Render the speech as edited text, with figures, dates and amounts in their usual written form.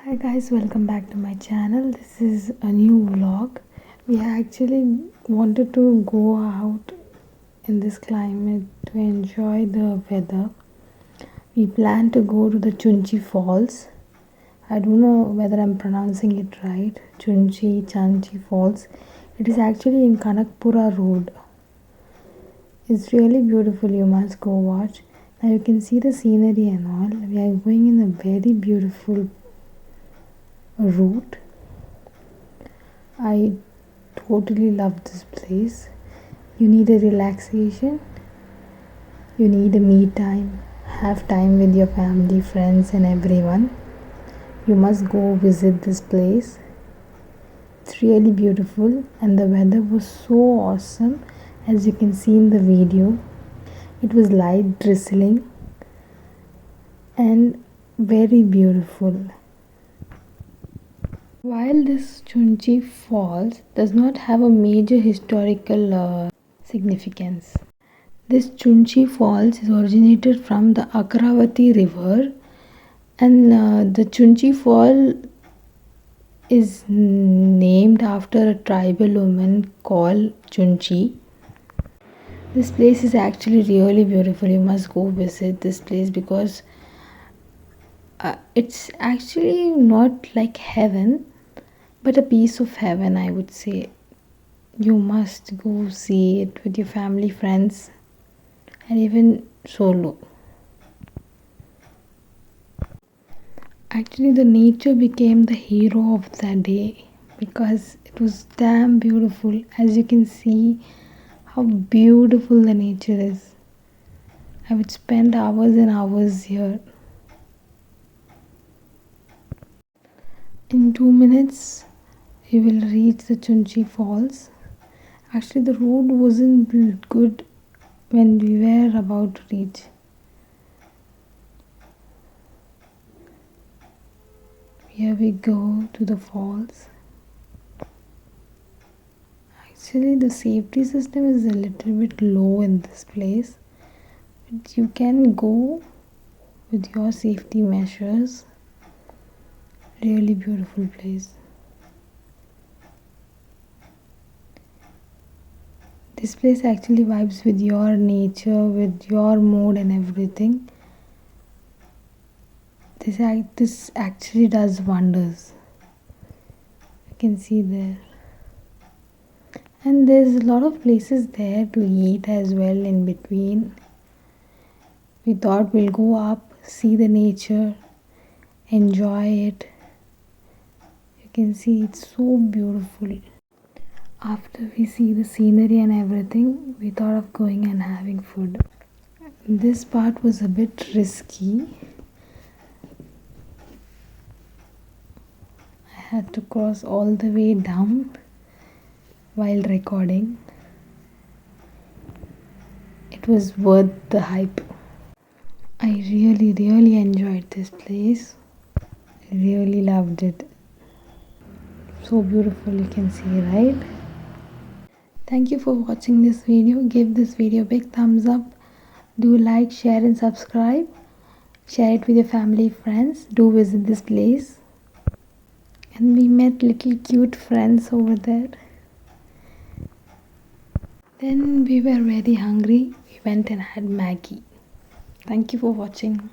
Hi guys, welcome back to my channel. This is a new vlog. We actually wanted to go out in this climate to enjoy the weather. We plan to go to the Chunchi Falls. I don't know whether I'm pronouncing it right. Chunchi Falls. It is actually in Kanakapura road. It's really beautiful. You must go watch. Now you can see the scenery and all. We are going in a very beautiful route. I totally love this place. You need a relaxation, you need a me time, have time with your family, friends, and everyone. You must go visit this place. It's really beautiful, and the weather was so awesome. As you can see in the video, it was light drizzling and very beautiful. While this Chunchi Falls does not have a major historical significance, this Chunchi Falls is originated from the Akravati river, and the Chunchi Fall is named after a tribal woman called Chunchi. This place is actually really beautiful. You must go visit this place because it's actually not like heaven, but a piece of heaven, I would say. You must go see it with your family, friends, and even solo. Actually, the nature became the hero of that day because it was damn beautiful. As you can see, how beautiful the nature is. I would spend hours and hours here. In 2 minutes, we will reach the Chunchi Falls. Actually, the road wasn't good when we were about to reach. Here we go to the falls. Actually, the safety system is a little bit low in this place, but you can go with your safety measures. Really beautiful place. This place actually vibes with your nature, with your mood and everything. This actually does wonders. You can see there. And there's a lot of places there to eat as well in between. We thought we'll go up, see the nature, enjoy it. You can see it's so beautiful. After we see the scenery and everything, we thought of going and having food. This part was a bit risky. I had to cross all the way down while recording. It was worth the hype. I really enjoyed this place. I really loved it. So beautiful, you can see, right? Thank you for watching this video. Give this video a big thumbs up. Do like, share and subscribe. Share it with your family, friends. Do visit this place. And we met little cute friends over there. Then we were very hungry. We went and had Maggie. Thank you for watching.